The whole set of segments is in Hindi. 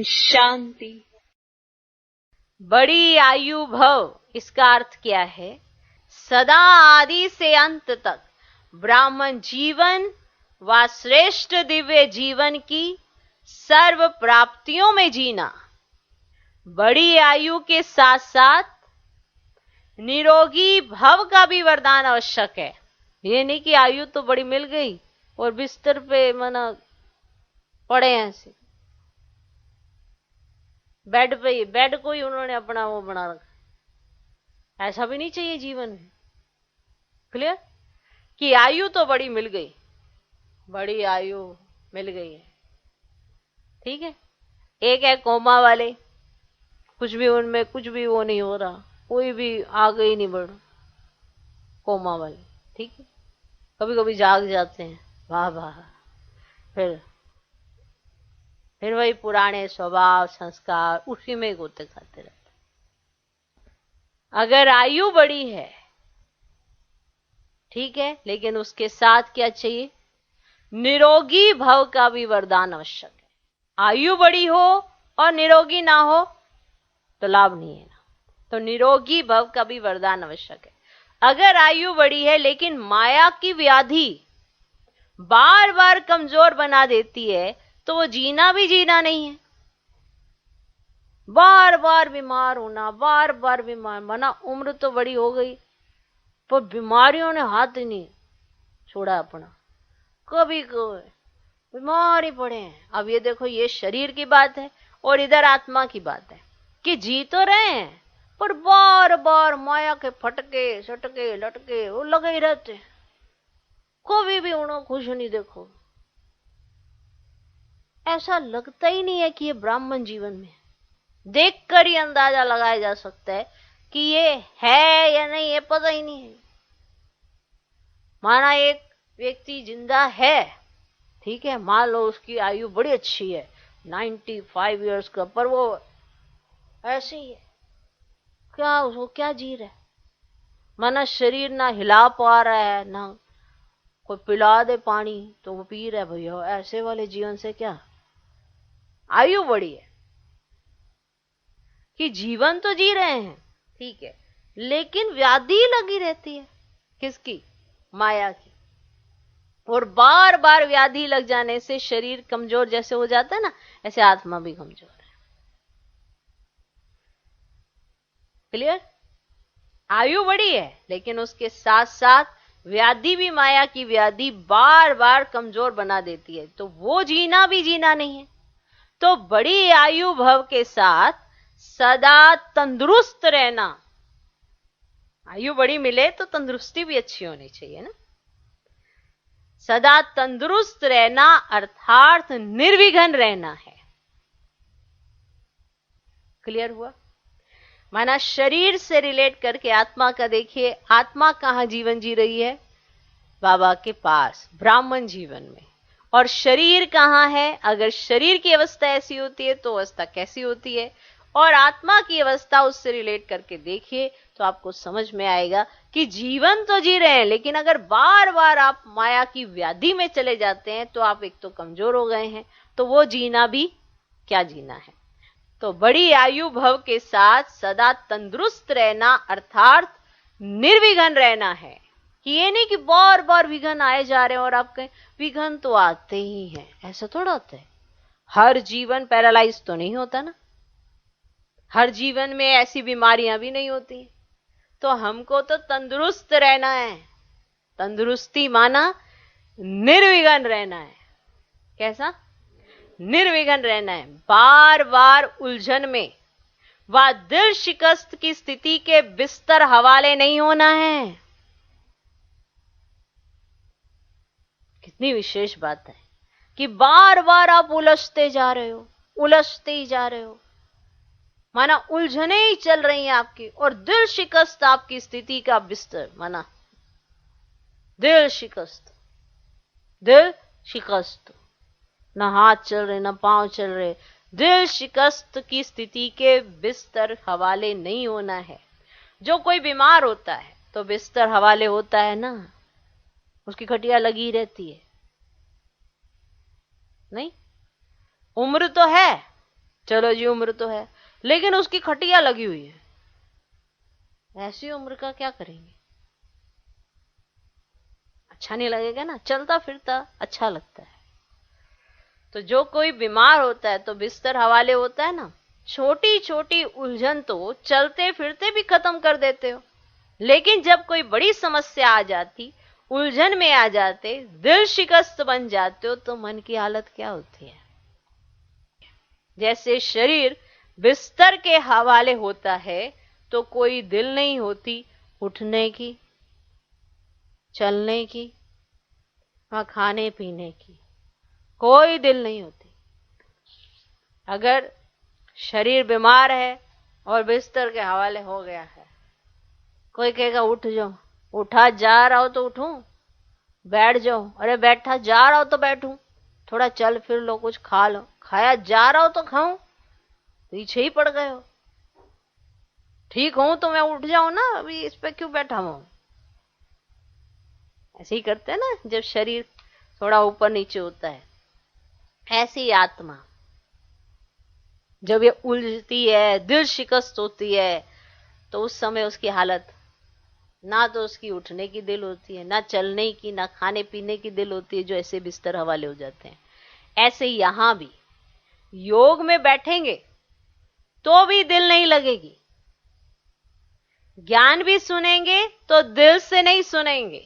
शांति। बड़ी आयु भव, इसका अर्थ क्या है? सदा आदि से अंत तक ब्राह्मण जीवन व श्रेष्ठ दिव्य जीवन की सर्व प्राप्तियों में जीना। बड़ी आयु के साथ साथ निरोगी भव का भी वरदान आवश्यक है। ये नहीं कि आयु तो बड़ी मिल गई और बिस्तर पे मना पड़े हैं, ऐसे बेड पे ही, बेड को ही उन्होंने अपना वो बना रखा। ऐसा भी नहीं चाहिए जीवन में। क्लियर? कि आयु तो बड़ी मिल गई, बड़ी आयु मिल गई है, ठीक है। एक है कोमा वाले, कुछ भी उनमें कुछ भी वो नहीं हो रहा, कोई भी आगे ही नहीं बढ़, कोमा वाले, ठीक है। कभी कभी जाग जाते हैं, वाह वाह, फिर वही पुराने स्वभाव संस्कार उसी में गोते खाते रहते। अगर आयु बड़ी है ठीक है, लेकिन उसके साथ क्या चाहिए? निरोगी भव का भी वरदान आवश्यक है। आयु बड़ी हो और निरोगी ना हो तो लाभ नहीं है ना। तो निरोगी भव का भी वरदान आवश्यक है। अगर आयु बड़ी है लेकिन माया की व्याधि बार बार कमजोर बना देती है तो वो जीना भी जीना नहीं है। बार बार बीमार होना, बार बार बीमार, मना उम्र तो बड़ी हो गई पर बीमारियों ने हाथ ही नहीं छोड़ा अपना, कभी कभी बीमार ही पड़े हैं। अब ये देखो, ये शरीर की बात है और इधर आत्मा की बात है कि जी तो रहे हैं पर बार बार माया के फटके सटके लटके वो लगे ही रहते, कभी भी उन्हें खुश नहीं देखो। ऐसा लगता ही नहीं है कि ये ब्राह्मण जीवन में, देखकर ही अंदाजा लगाया जा सकता है कि ये है या नहीं, ये पता ही नहीं है। माना एक व्यक्ति जिंदा है, ठीक है, मान लो उसकी आयु बड़ी अच्छी है 95 इयर्स का, पर वो ऐसे ही है, क्या वो क्या जी रहा है? माना शरीर ना हिला पा रहा है, ना कोई पिला दे पानी तो वो पी रहा है। भैया ऐसे वाले जीवन से क्या? आयु बड़ी है कि जीवन तो जी रहे हैं, ठीक है, लेकिन व्याधि लगी रहती है। किसकी? माया की। और बार बार व्याधि लग जाने से शरीर कमजोर जैसे हो जाता है ना, ऐसे आत्मा भी कमजोर है। क्लियर? आयु बड़ी है लेकिन उसके साथ साथ व्याधि भी, माया की व्याधि बार बार कमजोर बना देती है, तो वो जीना भी जीना नहीं है। तो बड़ी आयु भव के साथ सदा तंदुरुस्त रहना। आयु बड़ी मिले तो तंदुरुस्ती भी अच्छी होनी चाहिए ना। सदा तंदुरुस्त रहना अर्थात निर्विघ्न रहना है। क्लियर हुआ? माना शरीर से रिलेट करके आत्मा का देखिए, आत्मा कहां जीवन जी रही है? बाबा के पास, ब्राह्मण जीवन में। और शरीर कहां है? अगर शरीर की अवस्था ऐसी होती है तो अवस्था कैसी होती है, और आत्मा की अवस्था उससे रिलेट करके देखिए तो आपको समझ में आएगा कि जीवन तो जी रहे हैं, लेकिन अगर बार बार आप माया की व्याधि में चले जाते हैं तो आप एक तो कमजोर हो गए हैं, तो वो जीना भी क्या जीना है। तो बड़ी आयु भव के साथ सदा तंदुरुस्त रहना अर्थात निर्विघ्न रहना है। कि ये नहीं कि बार बार विघ्न आए जा रहे हैं और आप कहें विघ्न तो आते ही हैं, ऐसा थोड़ा होता है। हर जीवन पैरालाइज तो नहीं होता ना, हर जीवन में ऐसी बीमारियां भी नहीं होती। तो हमको तो तंदुरुस्त रहना है। तंदुरुस्ती माना निर्विघ्न रहना है। कैसा? निर्विघ्न रहना है। बार बार उलझन में व दिल शिकस्त की स्थिति के बिस्तर हवाले नहीं होना है। कितनी विशेष बात है कि बार बार आप उलझते जा रहे हो, उलझते ही जा रहे हो, माना उलझने ही चल रही हैं आपकी, और दिल शिकस्त आपकी स्थिति का बिस्तर, माना दिल शिकस्त, दिल शिकस्त, ना हाथ चल रहे ना पांव चल रहे, दिल शिकस्त की स्थिति के बिस्तर हवाले नहीं होना है। जो कोई बीमार होता है तो बिस्तर हवाले होता है ना, उसकी खटिया लगी रहती है नहीं? उम्र तो है चलो जी उम्र तो है, लेकिन उसकी खटिया लगी हुई है, ऐसी उम्र का क्या करेंगे? अच्छा नहीं लगेगा ना, चलता फिरता अच्छा लगता है। तो जो कोई बीमार होता है तो बिस्तर हवाले होता है ना, छोटी छोटी उलझन तो चलते फिरते भी खत्म कर देते हो, लेकिन जब कोई बड़ी समस्या आ जाती, उलझन में आ जाते, दिल शिकस्त बन जाते हो, तो मन की हालत क्या होती है? जैसे शरीर बिस्तर के हवाले होता है तो कोई दिल नहीं होती उठने की, चलने की, हाँ खाने पीने की, कोई दिल नहीं होती। अगर शरीर बीमार है और बिस्तर के हवाले हो गया है, कोई कहेगा उठ जाओ, उठा जा रहा हो तो उठूं, बैठ जाओ, अरे बैठा जा रहा हो तो बैठूं, थोड़ा चल फिर लो, कुछ खा लो, खाया जा रहा हो तो खाऊं, पीछे ही पड़ गए हो। ठीक हूं तो मैं उठ जाऊं ना, अभी इस पे क्यों बैठा हूं? ऐसे ही करते हैं ना जब शरीर थोड़ा ऊपर नीचे होता है। ऐसी आत्मा जब ये उलझती है, दिल शिकस्त होती है, तो उस समय उसकी हालत, ना तो उसकी उठने की दिल होती है, ना चलने की, ना खाने पीने की दिल होती है, जो ऐसे बिस्तर हवाले हो जाते हैं। ऐसे यहां भी योग में बैठेंगे तो भी दिल नहीं लगेगी, ज्ञान भी सुनेंगे तो दिल से नहीं सुनेंगे,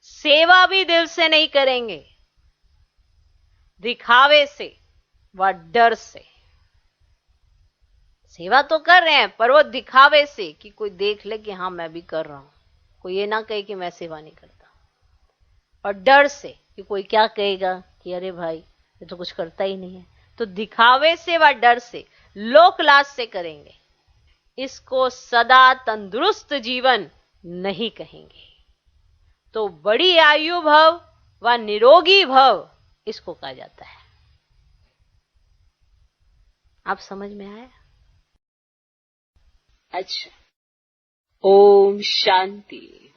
सेवा भी दिल से नहीं करेंगे, दिखावे से व डर से। सेवा तो कर रहे हैं पर वो दिखावे से, कि कोई देख ले कि हाँ मैं भी कर रहा हूं, कोई ये ना कहे कि मैं सेवा नहीं करता, और डर से कि कोई क्या कहेगा कि अरे भाई ये तो कुछ करता ही नहीं है, तो दिखावे से व डर से, लोक लाज से करेंगे। इसको सदा तंदुरुस्त जीवन नहीं कहेंगे। तो बड़ी आयु भव व निरोगी भव इसको कहा जाता है। आप समझ में आया? अच्छा, ओम शांति।